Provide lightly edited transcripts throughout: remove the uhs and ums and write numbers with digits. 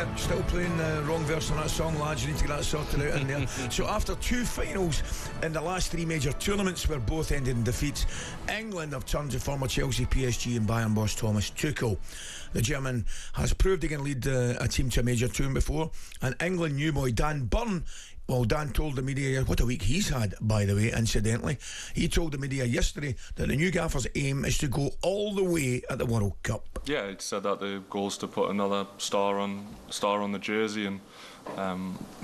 Yeah, still playing the wrong verse on that song, lads. You need to get that sorted out in there. So after 2 finals in the last 3 major tournaments where both ended in defeats, England have turned to former Chelsea, PSG and Bayern boss Thomas Tuchel. The German has proved he can lead a team to a major tournament before, and England new boy Dan Burn, well, Dan told the media, what a week he's had, by the way, incidentally. He told the media yesterday that the new gaffer's aim is to go all the way at the World Cup. Yeah, he said that the goal is to put another star on the jersey, and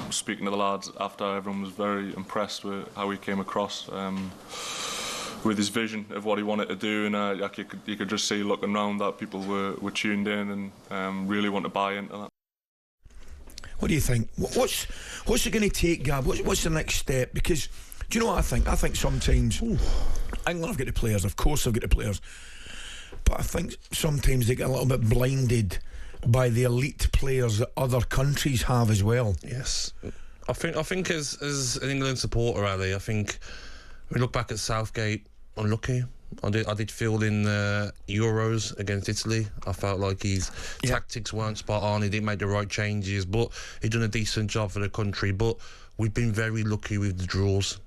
speaking to the lads after, everyone was very impressed with how he came across, with his vision of what he wanted to do, and you could just see looking around that people were tuned in and really want to buy into that. What do you think? What's it going to take, Gab? What's the next step? Because, do you know what I think? I think sometimes England have got the players, of course they've got the players, but I think sometimes they get a little bit blinded by the elite players that other countries have as well. Yes, I think as an England supporter, Ali, I think we look back at Southgate, unlucky. I did feel in Euros against Italy, I felt like his tactics weren't spot on. He didn't make the right changes, but he'd done a decent job for the country. But we've been very lucky with the draws.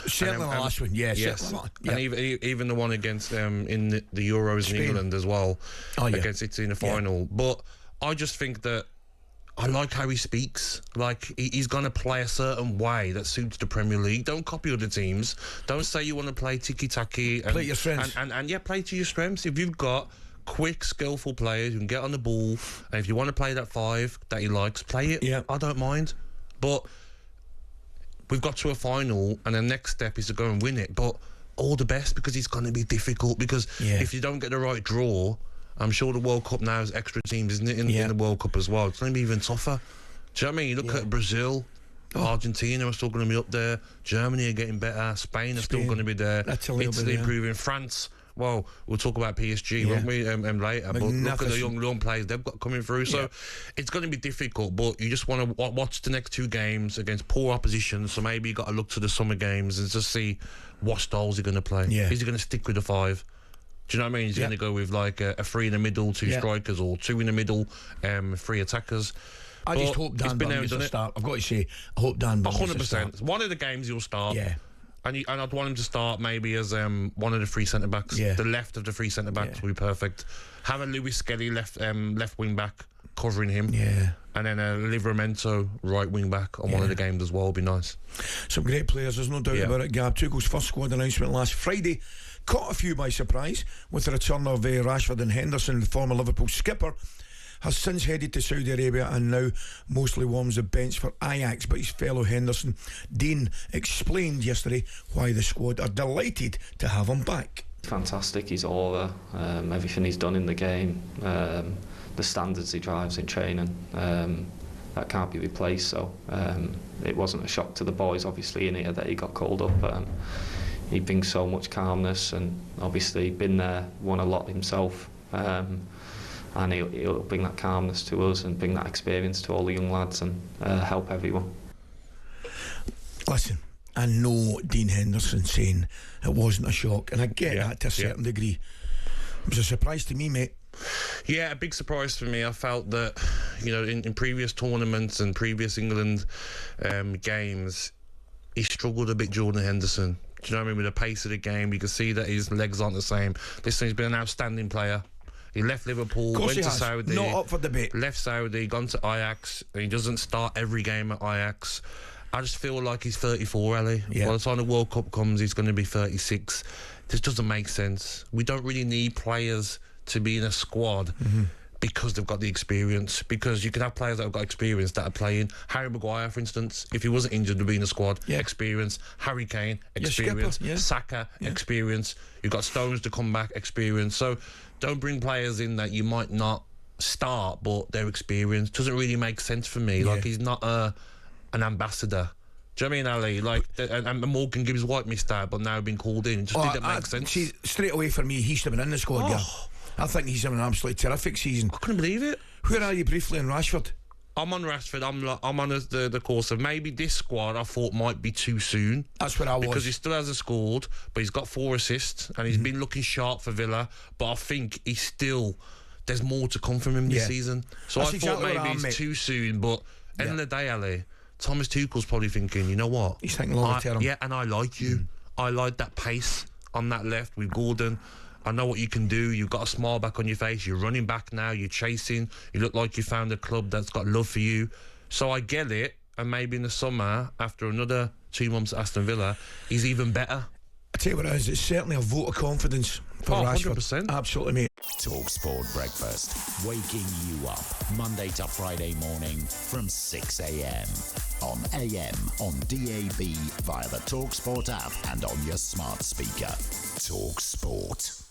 Certainly the last one, yes. And even the one against in the Euros Spain. In England as well, against Italy in the final. But I just think that I like how he speaks. Like, he's going to play a certain way that suits the Premier League. Don't copy other teams. Don't say you want to play ticky-tacky. Play your strengths. And play to your strengths. If you've got quick, skillful players who can get on the ball, and if you want to play that 5 that he likes, play it. Yeah. I don't mind. But we've got to a final, and the next step is to go and win it. But all the best, because it's going to be difficult. Because if you don't get the right draw, I'm sure the World Cup now has extra teams, isn't it, in the World Cup as well. It's going to be even tougher. Do you know what I mean? You look at Brazil, Argentina are still going to be up there, Germany are getting better, Spain are still going to be there, Italy improving, France, well, we'll talk about PSG, won't we, later, but look at the young players they've got coming through, so it's going to be difficult, but you just want to watch the next 2 games against poor opposition, so maybe you got to look to the summer games and just see what styles he's going to play. Is he going to stick with the 5? Do you know what I mean? He's going to go with like a 3 in the middle, 2 strikers, or 2 in the middle, 3 attackers. I just hope Dan Burn gets a start. I've got to say, I hope Dan Burn gets a start. 100%. One of the games he'll start. And I'd want him to start maybe as one of the 3 centre-backs. The left of the 3 centre-backs will be perfect. Have a Lewis Skelly left wing back covering him. And then a Livramento right wing back on one of the games as well would be nice. Some great players, there's no doubt about it, Gab. Tuchel's first squad announcement last Friday caught a few by surprise with the return of Rashford and Henderson. The former Liverpool skipper has since headed to Saudi Arabia and now mostly warms the bench for Ajax, but his fellow Henderson Dean explained yesterday why the squad are delighted to have him back. Fantastic, he's all over. Everything he's done in the game, the standards he drives in training, that can't be replaced, so it wasn't a shock to the boys obviously in here that he got called up. He brings so much calmness, and obviously been there, won a lot himself, and he'll bring that calmness to us and bring that experience to all the young lads and help everyone. Listen, I know Dean Henderson saying it wasn't a shock, and I get that to a certain degree. It was a surprise to me, mate. Yeah, a big surprise for me. I felt that, you know, in previous tournaments and previous England games, he struggled a bit, Jordan Henderson. Do you know what I mean? With the pace of the game, you can see that his legs aren't the same. This thing's been an outstanding player. He left Liverpool, went to Saudi. Not up for debate. Left Saudi, gone to Ajax. And he doesn't start every game at Ajax. I just feel like he's 34, Ali. By the time the World Cup comes, he's going to be 36. This doesn't make sense. We don't really need players to be in a squad because they've got the experience. Because you can have players that have got experience that are playing. Harry Maguire, for instance, if he wasn't injured, would be in the squad. Experience. Harry Kane, experience. Saka, experience. You've got Stones to come back, experience. So don't bring players in that you might not start, but their experience doesn't really make sense for me. Like, he's not an ambassador. Do you know what I mean, Ali? Like, and Morgan Gibbs White missed out, but now been called in. It just didn't make sense. See, straight away for me, he should have been in the squad, I think he's having an absolutely terrific season. I couldn't believe it. Where are you briefly on Rashford? I'm on Rashford. I'm on the course of maybe this squad I thought might be too soon. That's where I was. Because he still hasn't scored, but he's got 4 assists and he's been looking sharp for Villa. But I think he's still there's more to come from him this season. So That's I exactly thought maybe it's too soon, but end of the day, Ali, Thomas Tuchel's probably thinking, you know what? He's thinking longer term. Yeah, and I like you. I like that pace on that left with Gordon. I know what you can do. You've got a smile back on your face. You're running back now. You're chasing. You look like you found a club that's got love for you. So I get it. And maybe in the summer, after another 2 months at Aston Villa, he's even better. I tell you what it is, it's certainly a vote of confidence for Rashford. 100%. Absolutely, mate. talkSPORT Breakfast, waking you up Monday to Friday morning from 6 a.m. on AM, on DAB, via the talkSPORT app and on your smart speaker. talkSPORT.